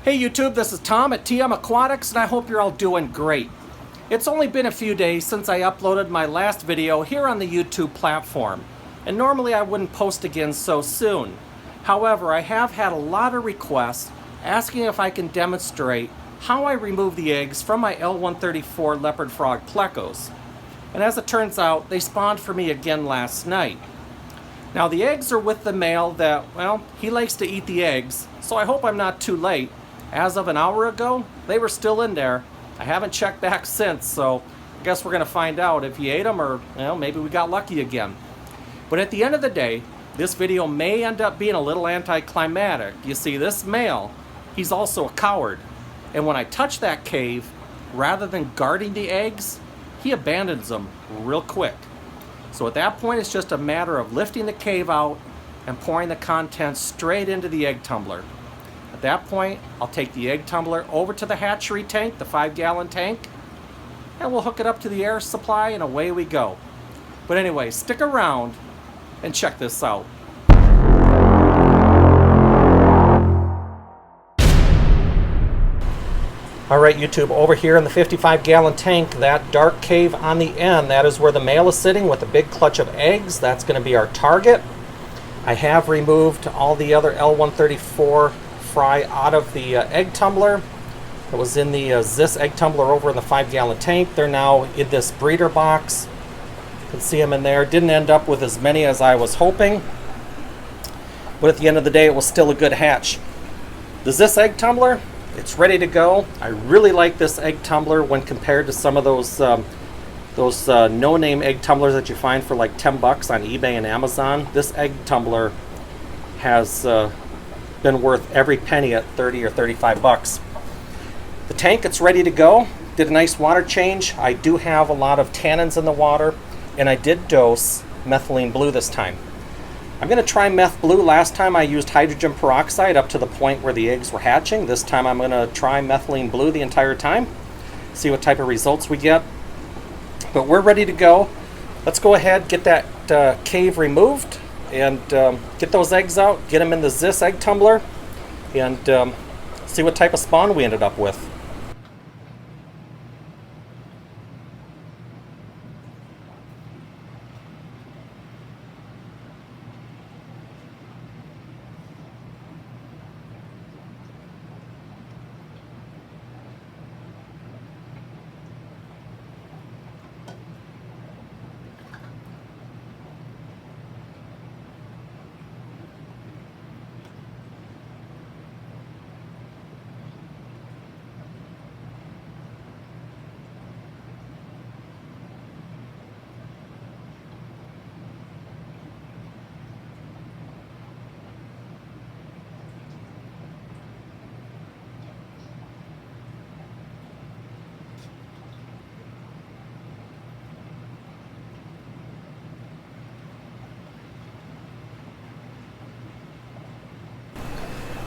Hey YouTube, this is Tom at TM Aquatics and I hope you're all doing great. It's only been a few days since I uploaded my last video here on the YouTube platform, and normally I wouldn't post again so soon. However, I have had a lot of requests asking if I can demonstrate how I remove the eggs from my L134 Leopard Frog Plecos. And as it turns out, they spawned for me again last night. Now the eggs are with the male that, well, he likes to eat the eggs, so I hope I'm not too late. As of an hour ago, they were still in there. I haven't checked back since, so I guess we're going to find out if he ate them or, well, maybe we got lucky again. But at the end of the day, this video may end up being a little anticlimactic. You see, this male, he's also a coward. And when I touch that cave, rather than guarding the eggs, he abandons them real quick. So at that point, it's just a matter of lifting the cave out and pouring the contents straight into the egg tumbler. At that point, I'll take the egg tumbler over to the hatchery tank, the 5-gallon tank, and we'll hook it up to the air supply and away we go. But anyway, stick around and check this out. Alright YouTube, over here in the 55-gallon tank, that dark cave on the end, that is where the male is sitting with a big clutch of eggs. That's going to be our target. I have removed all the other L134 fry out of the egg tumbler. It was in the Zis egg tumbler over in the 5-gallon tank. They're now in this breeder box. You can see them in there. Didn't end up with as many as I was hoping, but at the end of the day, it was still a good hatch. The Zis egg tumbler, it's ready to go. I really like this egg tumbler when compared to some of those no-name egg tumblers that you find for like 10 bucks on eBay and Amazon. This egg tumbler has been worth every penny at 30 or 35 bucks. The tank, it's ready to go. Did a nice water change. I do have a lot of tannins in the water, and I did dose methylene blue this time. I'm going to try meth blue. Last time I used hydrogen peroxide up to the point where the eggs were hatching. This time I'm going to try methylene blue the entire time, see what type of results we get. But we're ready to go. Let's go ahead, get that cave removed, and get those eggs out, get them in the Zis egg tumbler, and see what type of spawn we ended up with.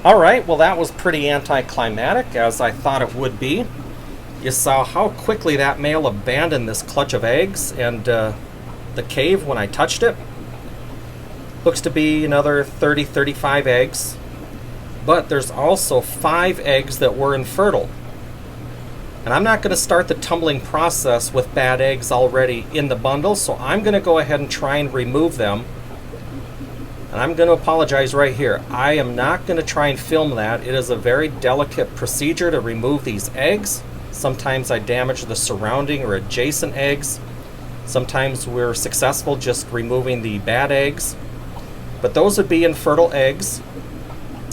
Alright, well that was pretty anticlimactic, as I thought it would be. You saw how quickly that male abandoned this clutch of eggs and the cave when I touched it. Looks to be another 30-35 eggs, but there's also 5 eggs that were infertile. And I'm not going to start the tumbling process with bad eggs already in the bundle, so I'm going to go ahead and try and remove them. And I'm going to apologize right here. I am not going to try and film that. It is a very delicate procedure to remove these eggs. Sometimes I damage the surrounding or adjacent eggs. Sometimes we're successful just removing the bad eggs. But those would be infertile eggs.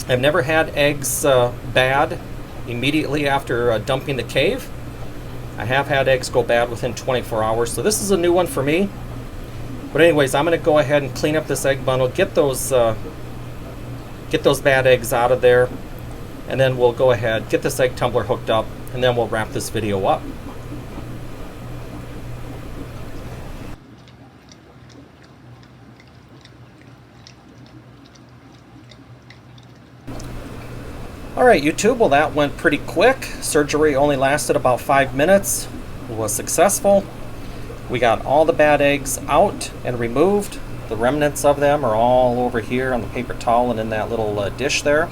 I've never had eggs bad immediately after dumping the cave. I have had eggs go bad within 24 hours, so this is a new one for me. But anyways, I'm going to go ahead and clean up this egg bundle, get those bad eggs out of there, and then we'll go ahead, get this egg tumbler hooked up, and then we'll wrap this video up. Alright YouTube, well that went pretty quick. Surgery only lasted about 5 minutes. It was successful. We got all the bad eggs out and removed. The remnants of them are all over here on the paper towel and in that little dish there.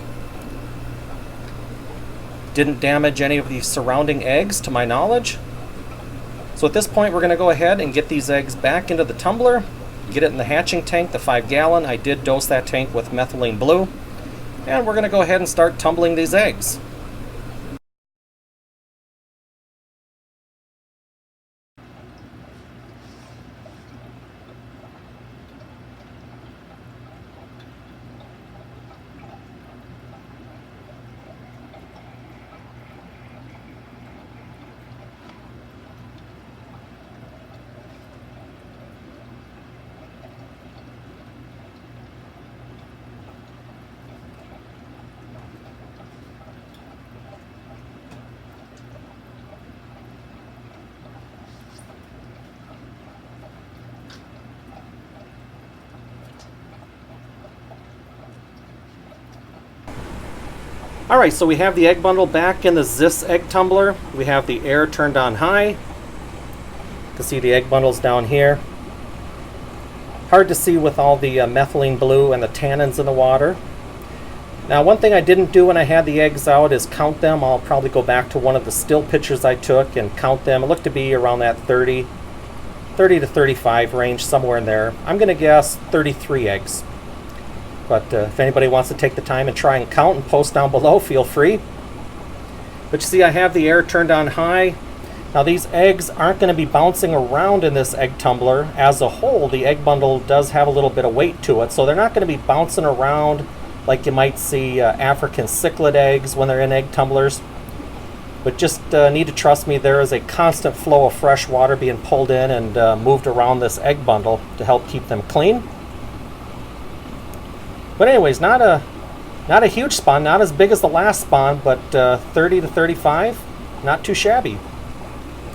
Didn't damage any of the surrounding eggs to my knowledge. So at this point we're going to go ahead and get these eggs back into the tumbler, get it in the hatching tank, the 5-gallon. I did dose that tank with methylene blue. And we're going to go ahead and start tumbling these eggs. Alright, so we have the egg bundle back in the Zis egg tumbler. We have the air turned on high. You can see the egg bundles down here. Hard to see with all the methylene blue and the tannins in the water. Now, one thing I didn't do when I had the eggs out is count them. I'll probably go back to one of the still pictures I took and count them. It looked to be around that 30 to 35 range, somewhere in there. I'm going to guess 33 eggs. But if anybody wants to take the time and try and count and post down below, feel free. But you see, I have the air turned on high. Now these eggs aren't going to be bouncing around in this egg tumbler. As a whole, the egg bundle does have a little bit of weight to it, so they're not going to be bouncing around like you might see African cichlid eggs when they're in egg tumblers. But just need to trust me, there is a constant flow of fresh water being pulled in and moved around this egg bundle to help keep them clean. But anyways, not a huge spawn, not as big as the last spawn, but 30 to 35, not too shabby.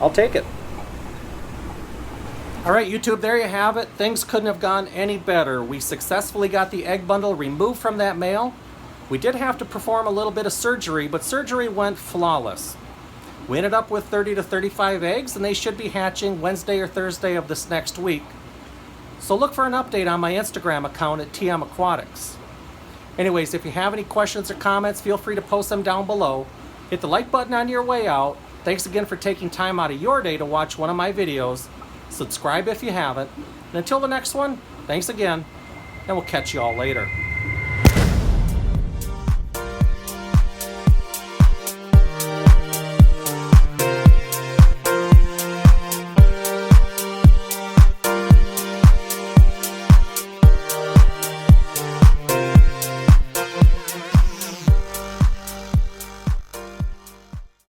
I'll take it. Alright YouTube, there you have it. Things couldn't have gone any better. We successfully got the egg bundle removed from that male. We did have to perform a little bit of surgery, but surgery went flawless. We ended up with 30 to 35 eggs, and they should be hatching Wednesday or Thursday of this next week. So look for an update on my Instagram account at TM Aquatics. Anyways, if you have any questions or comments, feel free to post them down below. Hit the like button on your way out. Thanks again for taking time out of your day to watch one of my videos. Subscribe if you haven't. And until the next one, thanks again, and we'll catch you all later.